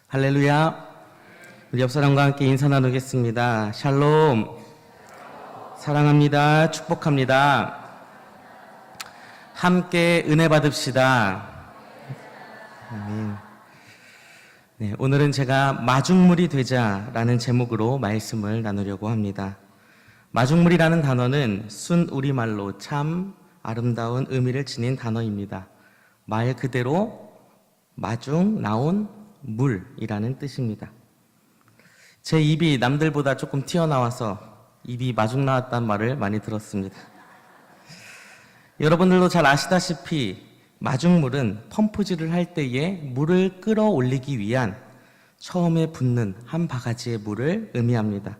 할렐루야. 우리 옆 사람과 함께 인사 나누겠습니다. 샬롬. 사랑합니다. 축복합니다. 함께 은혜 받읍시다. 아멘. 네, 오늘은 제가 마중물이 되자라는 제목으로 말씀을 나누려고 합니다. 마중물이라는 단어는 순 우리말로 참 아름다운 의미를 지닌 단어입니다. 말 그대로 마중 나온 물이라는 뜻입니다. 제 입이 남들보다 조금 튀어나와서 입이 마중 나왔다는 말을 많이 들었습니다. 여러분들도 잘 아시다시피 마중물은 펌프질을 할 때에 물을 끌어올리기 위한 처음에 붓는 한 바가지의 물을 의미합니다.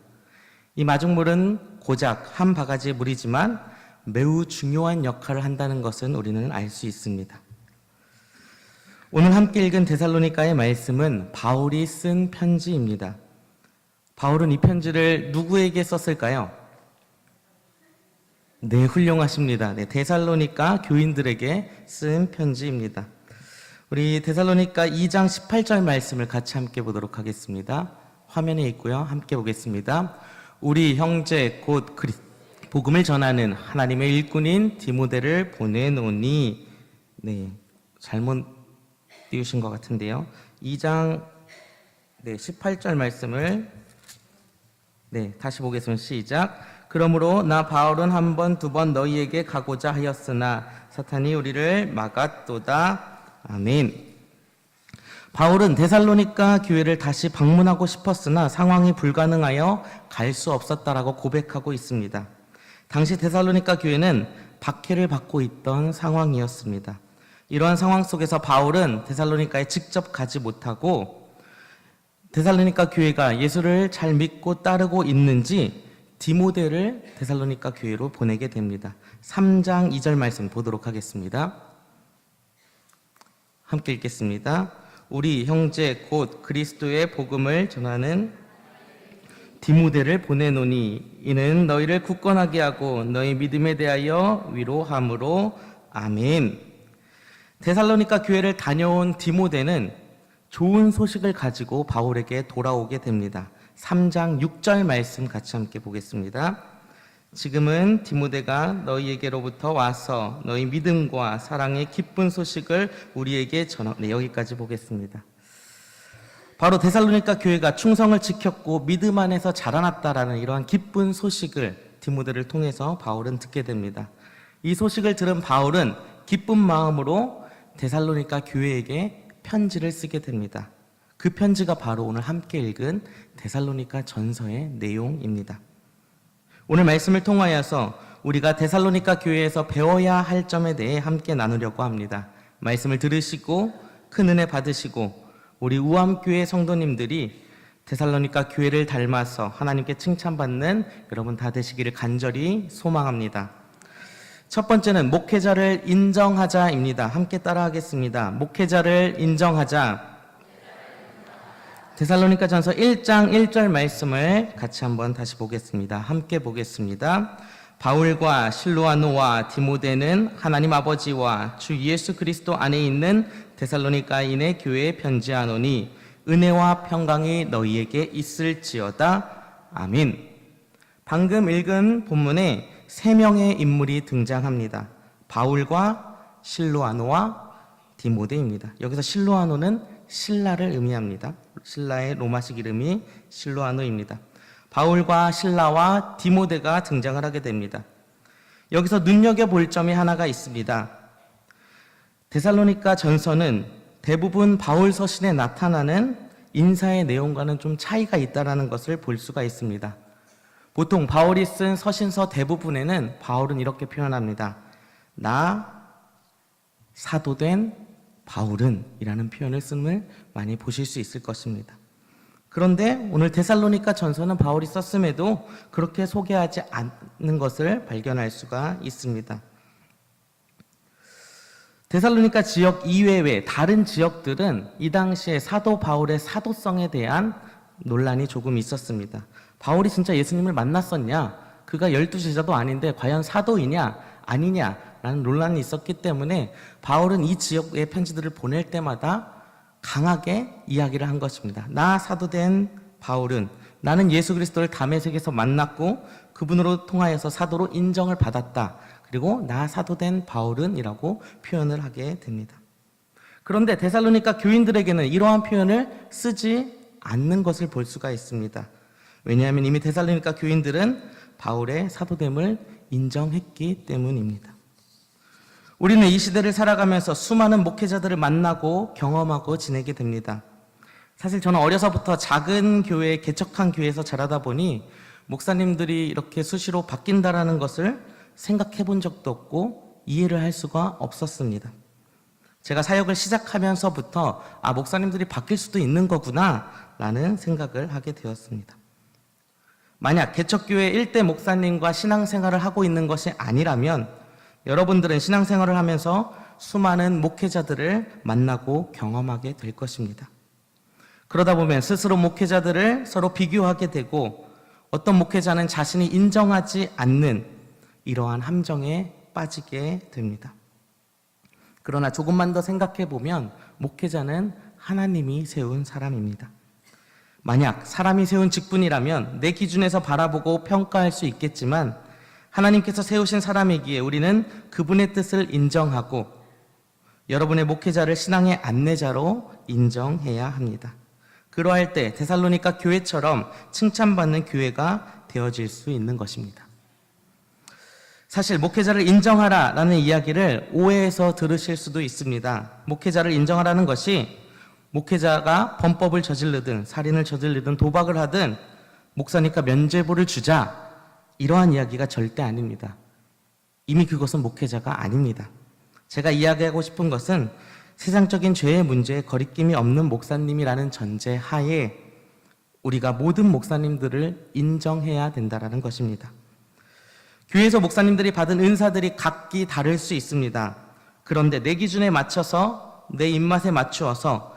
이 마중물은 고작 한 바가지의 물이지만 매우 중요한 역할을 한다는 것은 우리는 알 수 있습니다. 오늘 함께 읽은 데살로니가의 말씀은 바울이 쓴 편지입니다. 바울은 이 편지를 누구에게 썼을까요? 네, 훌륭하십니다. 네, 데살로니가 교인들에게 쓴 편지입니다. 우리 데살로니가 2장 18절 말씀을 같이 함께 보도록 하겠습니다. 화면에 있고요. 함께 보겠습니다. 우리 형제 곧 복음을 전하는 하나님의 일꾼인 디모데를 보내노니. 네, 잘못 띄우신 것 같은데요. 2장 18절 말씀을 다시 보겠습니다. 시작. 그러므로 나 바울은 한 번, 두 번 너희에게 가고자 하였으나 사탄이 우리를 막았도다. 아멘. 바울은 데살로니가 교회를 다시 방문하고 싶었으나 상황이 불가능하여 갈 수 없었다라고 고백하고 있습니다. 당시 데살로니가 교회는 박해를 받고 있던 상황이었습니다. 이러한 상황 속에서 바울은 데살로니가에 직접 가지 못하고 데살로니가 교회가 예수를 잘 믿고 따르고 있는지 디모데를 데살로니가 교회로 보내게 됩니다. 3장 2절 말씀 보도록 하겠습니다. 함께 읽겠습니다. 우리 형제 곧 그리스도의 복음을 전하는 디모데를 보내노니 이는 너희를 굳건하게 하고 너희 믿음에 대하여 위로함으로. 아멘. 데살로니가 교회를 다녀온 디모데는 좋은 소식을 가지고 바울에게 돌아오게 됩니다. 3장 6절 말씀 같이 함께 보겠습니다. 지금은 디모데가 너희에게로부터 와서 너희 믿음과 사랑의 기쁜 소식을 우리에게 여기까지 보겠습니다. 바로 데살로니가 교회가 충성을 지켰고 믿음 안에서 자라났다라는 이러한 기쁜 소식을 디모데를 통해서 바울은 듣게 됩니다. 이 소식을 들은 바울은 기쁜 마음으로 데살로니가 교회에게 편지를 쓰게 됩니다. 그 편지가 바로 오늘 함께 읽은 데살로니가 전서의 내용입니다. 오늘 말씀을 통하여서 우리가 데살로니가 교회에서 배워야 할 점에 대해 함께 나누려고 합니다. 말씀을 들으시고 큰 은혜 받으시고 우리 우암교회 성도님들이 데살로니가 교회를 닮아서 하나님께 칭찬받는 여러분 다 되시기를 간절히 소망합니다. 첫 번째는 목회자를 인정하자입니다. 함께 따라하겠습니다. 목회자를 인정하자. 데살로니가 전서 1장 1절 말씀을 같이 한번 다시 보겠습니다. 함께 보겠습니다. 바울과 실로아노와 디모데는 하나님 아버지와 주 예수 그리스도 안에 있는 데살로니가인의 교회에 편지하노니 은혜와 평강이 너희에게 있을지어다. 아멘. 방금 읽은 본문에 세 명의 인물이 등장합니다. 바울과 실로아노와 디모데입니다. 여기서 실로아노는 신라를 의미합니다. 신라의 로마식 이름이 실로아노입니다. 바울과 신라와 디모데가 등장을 하게 됩니다. 여기서 눈여겨볼 점이 하나가 있습니다. 데살로니가 전서는 대부분 바울 서신에 나타나는 인사의 내용과는 좀 차이가 있다는 것을 볼 수가 있습니다. 보통 바울이 쓴 서신서 대부분에는 바울은 이렇게 표현합니다. 나 사도된 바울은 이라는 표현을 쓰는 많이 보실 수 있을 것입니다. 그런데 오늘 데살로니가 전서는 바울이 썼음에도 그렇게 소개하지 않는 것을 발견할 수가 있습니다. 데살로니가 지역 이외의 다른 지역들은 이 당시에 사도 바울의 사도성에 대한 논란이 조금 있었습니다. 바울이 진짜 예수님을 만났었냐? 그가 12제자도 아닌데 과연 사도이냐? 아니냐? 라는 논란이 있었기 때문에 바울은 이 지역의 편지들을 보낼 때마다 강하게 이야기를 한 것입니다. 나 사도된 바울은 나는 예수 그리스도를 다메섹에서 만났고 그분으로 통하여서 사도로 인정을 받았다. 그리고 나 사도된 바울은 이라고 표현을 하게 됩니다. 그런데 데살로니가 교인들에게는 이러한 표현을 쓰지 않는 것을 볼 수가 있습니다. 왜냐하면 이미 데살로니가 교인들은 바울의 사도됨을 인정했기 때문입니다. 우리는 이 시대를 살아가면서 수많은 목회자들을 만나고 경험하고 지내게 됩니다. 사실 저는 어려서부터 작은 교회, 개척한 교회에서 자라다 보니 목사님들이 이렇게 수시로 바뀐다라는 것을 생각해 본 적도 없고 이해를 할 수가 없었습니다. 제가 사역을 시작하면서부터 목사님들이 바뀔 수도 있는 거구나 라는 생각을 하게 되었습니다. 만약 개척교회 일대 목사님과 신앙생활을 하고 있는 것이 아니라면 여러분들은 신앙생활을 하면서 수많은 목회자들을 만나고 경험하게 될 것입니다. 그러다 보면 스스로 목회자들을 서로 비교하게 되고 어떤 목회자는 자신이 인정하지 않는 이러한 함정에 빠지게 됩니다. 그러나 조금만 더 생각해 보면 목회자는 하나님이 세운 사람입니다. 만약 사람이 세운 직분이라면 내 기준에서 바라보고 평가할 수 있겠지만 하나님께서 세우신 사람이기에 우리는 그분의 뜻을 인정하고 여러분의 목회자를 신앙의 안내자로 인정해야 합니다. 그러할 때 데살로니가 교회처럼 칭찬받는 교회가 되어질 수 있는 것입니다. 사실 목회자를 인정하라라는 이야기를 오해해서 들으실 수도 있습니다. 목회자를 인정하라는 것이 목회자가 범법을 저지르든 살인을 저지르든 도박을 하든 목사니까 면죄부를 주자 이러한 이야기가 절대 아닙니다. 이미 그것은 목회자가 아닙니다. 제가 이야기하고 싶은 것은 세상적인 죄의 문제에 거리낌이 없는 목사님이라는 전제 하에 우리가 모든 목사님들을 인정해야 된다는 것입니다. 교회에서 목사님들이 받은 은사들이 각기 다를 수 있습니다. 그런데 내 기준에 맞춰서 내 입맛에 맞추어서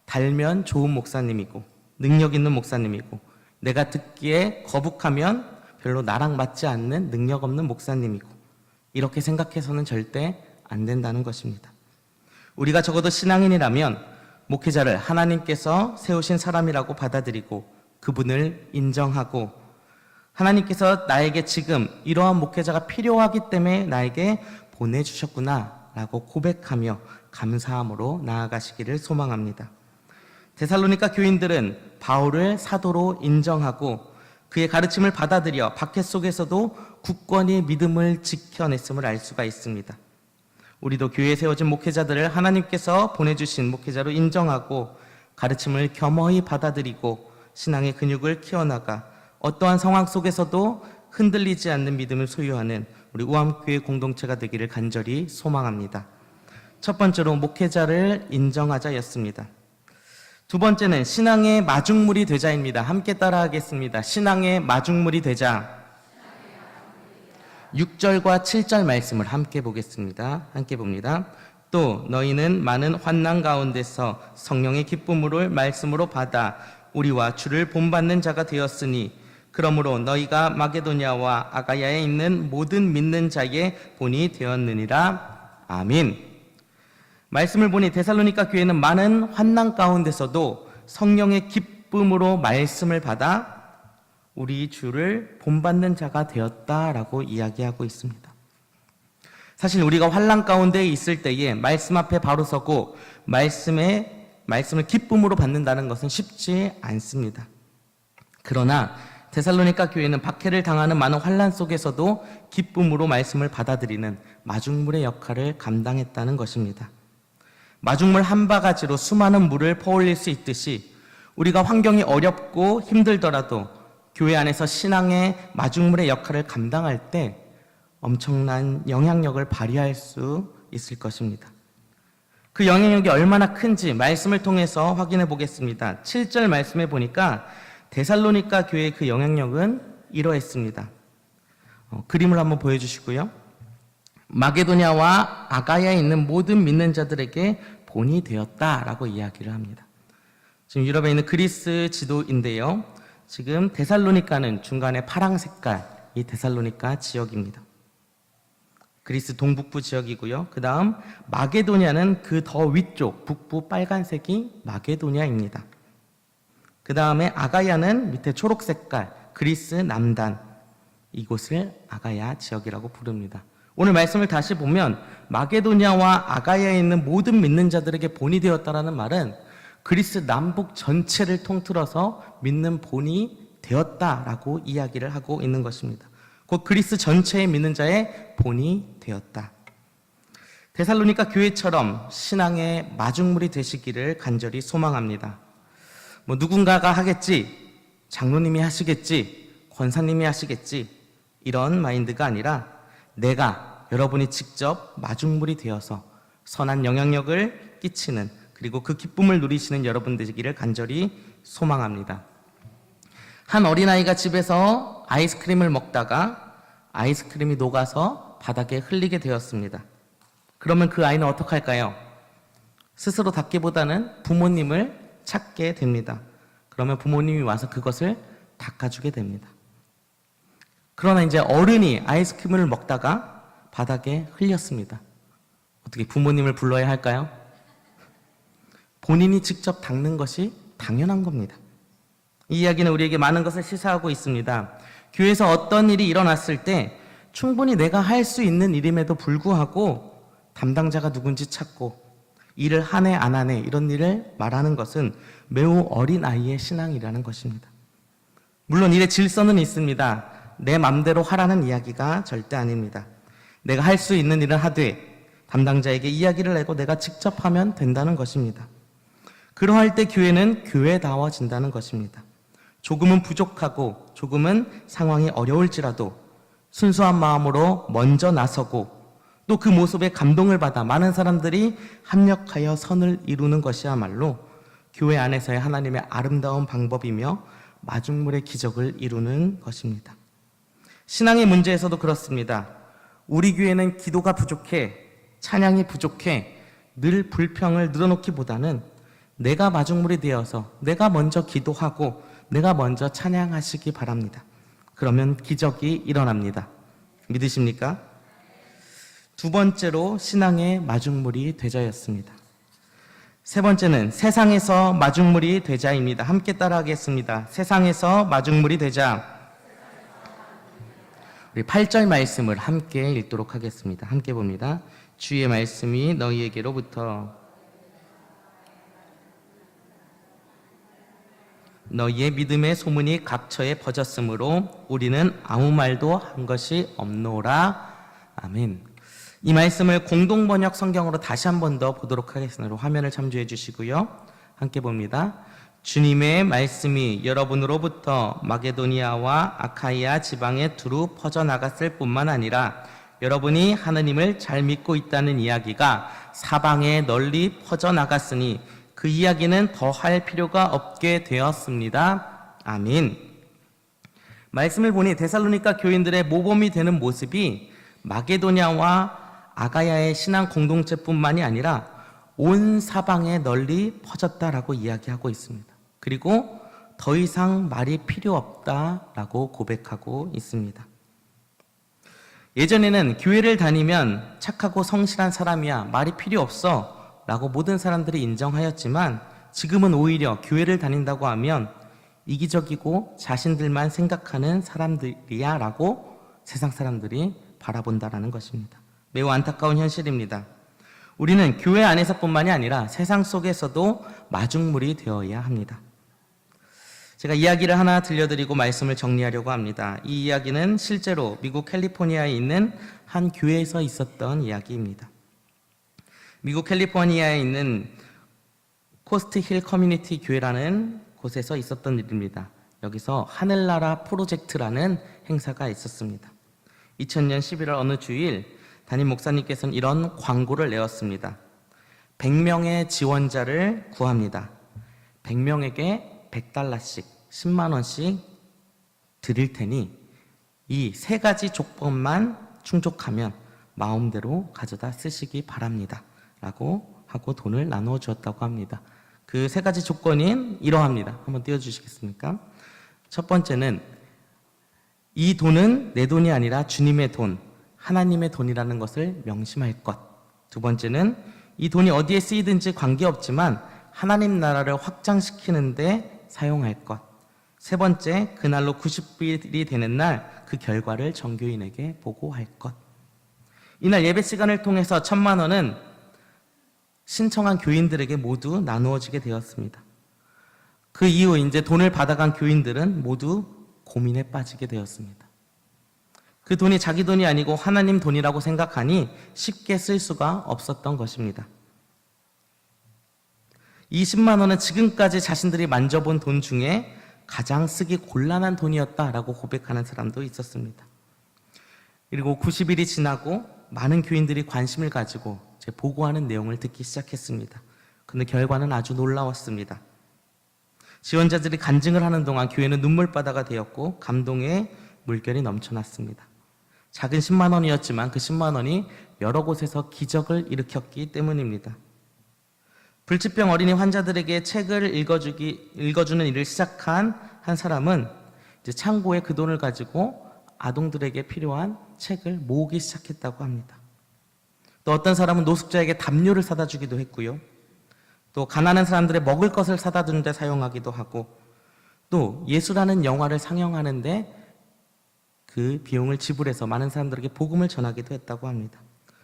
달면 좋은 목사님이고 능력 있는 목사님이고 내가 듣기에 거북하면 별로 나랑 맞지 않는 능력 없는 목사님이고 이렇게 생각해서는 절대 안 된다는 것입니다. 우리가 적어도 신앙인이라면 목회자를 하나님께서 세우신 사람이라고 받아들이고 그분을 인정하고 하나님께서 나에게 지금 이러한 목회자가 필요하기 때문에 나에게 보내주셨구나 라고 고백하며 감사함으로 나아가시기를 소망합니다. 데살로니가 교인들은 바울을 사도로 인정하고 그의 가르침을 받아들여 박해 속에서도 굳건히 믿음을 지켜냈음을 알 수가 있습니다. 우리도 교회에 세워진 목회자들을 하나님께서 보내주신 목회자로 인정하고 가르침을 겸허히 받아들이고 신앙의 근육을 키워나가 어떠한 상황 속에서도 흔들리지 않는 믿음을 소유하는 우리 우암교회 공동체가 되기를 간절히 소망합니다. 첫 번째로 목회자를 인정하자였습니다. 두 번째는 신앙의 마중물이 되자입니다. 함께 따라하겠습니다. 신앙의 마중물이 되자. 6절과 7절 말씀을 함께 보겠습니다. 함께 봅니다. 또 너희는 많은 환난 가운데서 성령의 기쁨을 말씀으로 받아 우리와 주를 본받는 자가 되었으니 그러므로 너희가 마게도냐와 아가야에 있는 모든 믿는 자의 본이 되었느니라. 아멘. 말씀을 보니 데살로니가 교회는 많은 환난 가운데서도 성령의 기쁨으로 말씀을 받아 우리 주를 본받는 자가 되었다라고 이야기하고 있습니다. 사실 우리가 환난 가운데 있을 때에 말씀 앞에 바로 서고 말씀을 기쁨으로 받는다는 것은 쉽지 않습니다. 그러나 데살로니가 교회는 박해를 당하는 많은 환난 속에서도 기쁨으로 말씀을 받아들이는 마중물의 역할을 감당했다는 것입니다. 마중물 한 바가지로 수많은 물을 퍼올릴 수 있듯이 우리가 환경이 어렵고 힘들더라도 교회 안에서 신앙의 마중물의 역할을 감당할 때 엄청난 영향력을 발휘할 수 있을 것입니다. 그 영향력이 얼마나 큰지 말씀을 통해서 확인해 보겠습니다. 7절 말씀에 보니까 데살로니가 교회의 그 영향력은 이러했습니다. 그림을 한번 보여주시고요. 마게도냐와 아가야에 있는 모든 믿는 자들에게 본이 되었다라고 이야기를 합니다. 지금 유럽에 있는 그리스 지도인데요. 지금 데살로니가는 중간에 파랑 색깔, 이 데살로니가 지역입니다. 그리스 동북부 지역이고요. 그 다음 마게도냐는 그 더 위쪽 북부 빨간색이 마게도냐입니다. 그 다음에 아가야는 밑에 초록 색깔 그리스 남단, 이곳을 아가야 지역이라고 부릅니다. 오늘 말씀을 다시 보면 마게도냐와 아가야에 있는 모든 믿는 자들에게 본이 되었다라는 말은 그리스 남북 전체를 통틀어서 믿는 본이 되었다라고 이야기를 하고 있는 것입니다. 곧 그리스 전체의 믿는 자의 본이 되었다. 데살로니가 교회처럼 신앙의 마중물이 되시기를 간절히 소망합니다. 누군가가 하겠지, 장로님이 하시겠지, 권사님이 하시겠지, 이런 마인드가 아니라 내가, 여러분이 직접 마중물이 되어서 선한 영향력을 끼치는, 그리고 그 기쁨을 누리시는 여러분 되시기를 간절히 소망합니다. 한 어린아이가 집에서 아이스크림을 먹다가 아이스크림이 녹아서 바닥에 흘리게 되었습니다. 그러면 그 아이는 어떻게 할까요? 스스로 닦기보다는 부모님을 찾게 됩니다. 그러면 부모님이 와서 그것을 닦아주게 됩니다. 그러나 이제 어른이 아이스크림을 먹다가 바닥에 흘렸습니다. 어떻게 부모님을 불러야 할까요? 본인이 직접 닦는 것이 당연한 겁니다. 이 이야기는 우리에게 많은 것을 시사하고 있습니다. 교회에서 어떤 일이 일어났을 때 충분히 내가 할 수 있는 일임에도 불구하고 담당자가 누군지 찾고 일을 하네 안 하네 이런 일을 말하는 것은 매우 어린 아이의 신앙이라는 것입니다. 물론 일의 질서는 있습니다. 내 맘대로 하라는 이야기가 절대 아닙니다. 내가 할 수 있는 일을 하되 담당자에게 이야기를 내고 내가 직접 하면 된다는 것입니다. 그러할 때 교회는 교회다워진다는 것입니다. 조금은 부족하고 조금은 상황이 어려울지라도 순수한 마음으로 먼저 나서고 또 그 모습에 감동을 받아 많은 사람들이 합력하여 선을 이루는 것이야말로 교회 안에서의 하나님의 아름다운 방법이며 마중물의 기적을 이루는 것입니다. 신앙의 문제에서도 그렇습니다. 우리 교회는 기도가 부족해, 찬양이 부족해, 늘 불평을 늘어놓기보다는 내가 마중물이 되어서 내가 먼저 기도하고 내가 먼저 찬양하시기 바랍니다. 그러면 기적이 일어납니다. 믿으십니까? 두 번째로 신앙의 마중물이 되자였습니다. 세 번째는 세상에서 마중물이 되자입니다. 함께 따라하겠습니다. 세상에서 마중물이 되자. 우리 8절 말씀을 함께 읽도록 하겠습니다. 함께 봅니다. 주의 말씀이 너희에게로부터 너희의 믿음의 소문이 각처에 퍼졌으므로 우리는 아무 말도 한 것이 없노라. 아멘. 이 말씀을 공동번역 성경으로 다시 한 번 더 보도록 하겠습니다. 화면을 참조해 주시고요. 함께 봅니다. 주님의 말씀이 여러분으로부터 마게도니아와 아카이아 지방에 두루 퍼져나갔을 뿐만 아니라 여러분이 하나님을 잘 믿고 있다는 이야기가 사방에 널리 퍼져나갔으니 그 이야기는 더 할 필요가 없게 되었습니다. 아멘. 말씀을 보니 데살로니가 교인들의 모범이 되는 모습이 마게도냐와 아가야의 신앙 공동체뿐만이 아니라 온 사방에 널리 퍼졌다라고 이야기하고 있습니다. 그리고 더 이상 말이 필요 없다라고 고백하고 있습니다. 예전에는 교회를 다니면 착하고 성실한 사람이야, 말이 필요 없어 라고 모든 사람들이 인정하였지만 지금은 오히려 교회를 다닌다고 하면 이기적이고 자신들만 생각하는 사람들이야 라고 세상 사람들이 바라본다라는 것입니다. 매우 안타까운 현실입니다. 우리는 교회 안에서뿐만이 아니라 세상 속에서도 마중물이 되어야 합니다. 제가 이야기를 하나 들려드리고 말씀을 정리하려고 합니다. 이 이야기는 실제로 미국 캘리포니아에 있는 한 교회에서 있었던 이야기입니다. 미국 캘리포니아에 있는 코스트 힐 커뮤니티 교회라는 곳에서 있었던 일입니다. 여기서 하늘나라 프로젝트라는 행사가 있었습니다. 2000년 11월 어느 주일 담임 목사님께서는 이런 광고를 내었습니다. 100명의 지원자를 구합니다. 100명에게 $100씩, 10만 원씩 드릴 테니 이 세 가지 조건만 충족하면 마음대로 가져다 쓰시기 바랍니다. 라고 하고 돈을 나누어 주었다고 합니다. 그 세 가지 조건인 이러합니다. 한번 띄워주시겠습니까? 첫 번째는 이 돈은 내 돈이 아니라 주님의 돈, 하나님의 돈이라는 것을 명심할 것. 두 번째는 이 돈이 어디에 쓰이든지 관계없지만 하나님 나라를 확장시키는데 사용할 것. 세 번째, 그날로 90일이 되는 날 그 결과를 정교인에게 보고할 것. 이날 예배 시간을 통해서 1,000만 원은 신청한 교인들에게 모두 나누어지게 되었습니다. 그 이후 이제 돈을 받아간 교인들은 모두 고민에 빠지게 되었습니다. 그 돈이 자기 돈이 아니고 하나님 돈이라고 생각하니 쉽게 쓸 수가 없었던 것입니다. 20만 원은 지금까지 자신들이 만져본 돈 중에 가장 쓰기 곤란한 돈이었다라고 고백하는 사람도 있었습니다. 그리고 90일이 지나고 많은 교인들이 관심을 가지고 제 보고하는 내용을 듣기 시작했습니다. 그런데 결과는 아주 놀라웠습니다. 지원자들이 간증을 하는 동안 교회는 눈물바다가 되었고 감동의 물결이 넘쳐났습니다. 작은 10만 원이었지만 그 10만 원이 여러 곳에서 기적을 일으켰기 때문입니다. 불치병 어린이 환자들에게 책을 읽어주는 일을 시작한 한 사람은 이제 창고에 그 돈을 가지고 아동들에게 필요한 책을 모으기 시작했다고 합니다. 또 어떤 사람은 노숙자에게 담요를 사다 주기도 했고요. 또 가난한 사람들의 먹을 것을 사다 주는 데 사용하기도 하고, 또 예수라는 영화를 상영하는데 그 비용을 지불해서 많은 사람들에게 복음을 전하기도 했다고 합니다.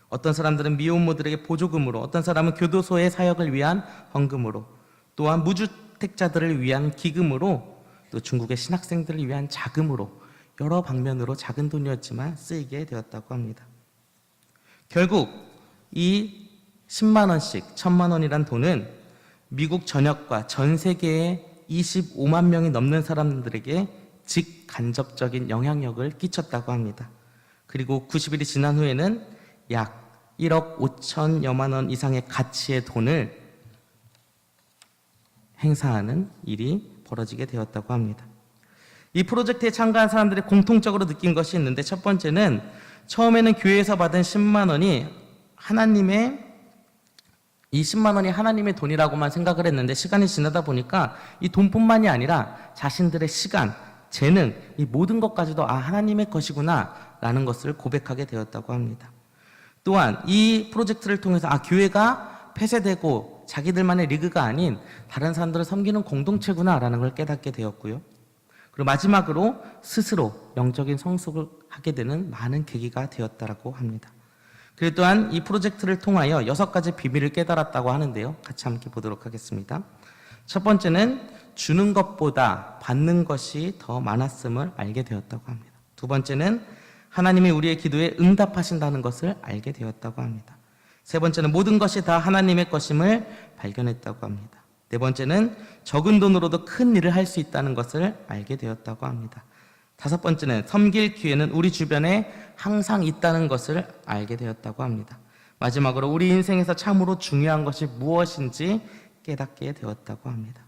어떤 사람들은 미혼모들에게 보조금으로, 어떤 사람은 교도소의 사역을 위한 헌금으로, 또한 무주택자들을 위한 기금으로, 또 중국의 신학생들을 위한 자금으로 여러 방면으로 작은 돈이었지만 쓰이게 되었다고 합니다. 결국 이 10만 원씩 1,000만 원이란 돈은 미국 전역과 전 세계의 25만 명이 넘는 사람들에게 직간접적인 영향력을 끼쳤다고 합니다. 그리고 90일이 지난 후에는 약 1억 5천여만 원 이상의 가치의 돈을 행사하는 일이 벌어지게 되었다고 합니다. 이 프로젝트에 참가한 사람들이 공통적으로 느낀 것이 있는데, 첫 번째는 처음에는 교회에서 받은 10만 원이 이 10만 원이 하나님의 돈이라고만 생각을 했는데, 시간이 지나다 보니까 이 돈뿐만이 아니라 자신들의 시간, 재능, 이 모든 것까지도 하나님의 것이구나 라는 것을 고백하게 되었다고 합니다. 또한 이 프로젝트를 통해서 교회가 폐쇄되고 자기들만의 리그가 아닌 다른 사람들을 섬기는 공동체구나 라는 걸 깨닫게 되었고요. 그리고 마지막으로 스스로 영적인 성숙을 하게 되는 많은 계기가 되었다고 합니다. 그리고 또한 이 프로젝트를 통하여 6가지 비밀을 깨달았다고 하는데요. 같이 함께 보도록 하겠습니다. 첫 번째는 주는 것보다 받는 것이 더 많았음을 알게 되었다고 합니다. 두 번째는 하나님이 우리의 기도에 응답하신다는 것을 알게 되었다고 합니다. 세 번째는 모든 것이 다 하나님의 것임을 발견했다고 합니다. 네 번째는 적은 돈으로도 큰 일을 할 수 있다는 것을 알게 되었다고 합니다. 다섯 번째는 섬길 기회는 우리 주변에 항상 있다는 것을 알게 되었다고 합니다. 마지막으로 우리 인생에서 참으로 중요한 것이 무엇인지 깨닫게 되었다고 합니다.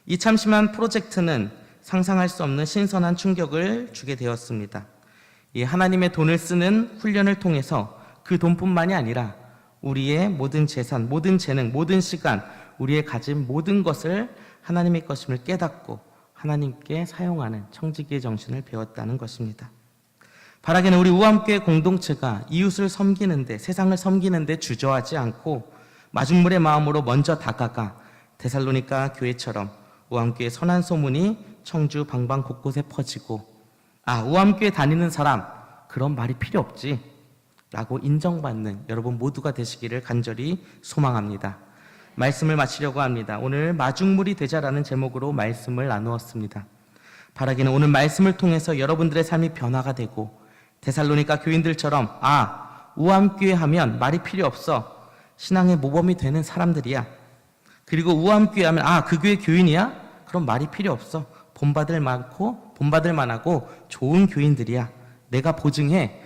이 참심한 프로젝트는 상상할 수 없는 신선한 충격을 주게 되었습니다. 이 하나님의 돈을 쓰는 훈련을 통해서 그 돈뿐만이 아니라 우리의 모든 재산, 모든 재능, 모든 시간, 우리의 가진 모든 것을 하나님의 것임을 깨닫고 하나님께 사용하는 청지기의 정신을 배웠다는 것입니다. 바라기는 우리 우암교회 공동체가 이웃을 섬기는데, 세상을 섬기는데 주저하지 않고 마중물의 마음으로 먼저 다가가 데살로니가 교회처럼 우암교회 선한 소문이 청주 방방 곳곳에 퍼지고, 우암교회 다니는 사람, 그런 말이 필요 없지 라고 인정받는 여러분 모두가 되시기를 간절히 소망합니다. 말씀을 마치려고 합니다. 오늘 마중물이 되자라는 제목으로 말씀을 나누었습니다. 바라기는 오늘 말씀을 통해서 여러분들의 삶이 변화가 되고, 데살로니가 교인들처럼 우암교회 하면 말이 필요 없어, 신앙의 모범이 되는 사람들이야. 그리고 우암교회 하면 그 교회 교인이야? 그럼 말이 필요 없어, 본받을 만하고 좋은 교인들이야, 내가 보증해.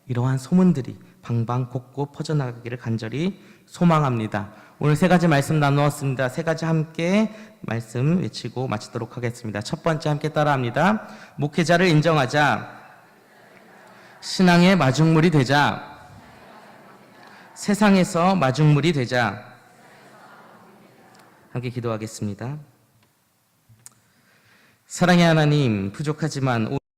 이러한 소문들이 방방곡곡 퍼져나가기를 간절히 소망합니다. 오늘 3가지 말씀 나누었습니다. 3가지 함께 말씀 외치고 마치도록 하겠습니다. 첫 번째 함께 따라합니다. 목회자를 인정하자, 신앙의 마중물이 되자, 세상에서 마중물이 되자. 함께 기도하겠습니다. 사랑의 하나님, 부족하지만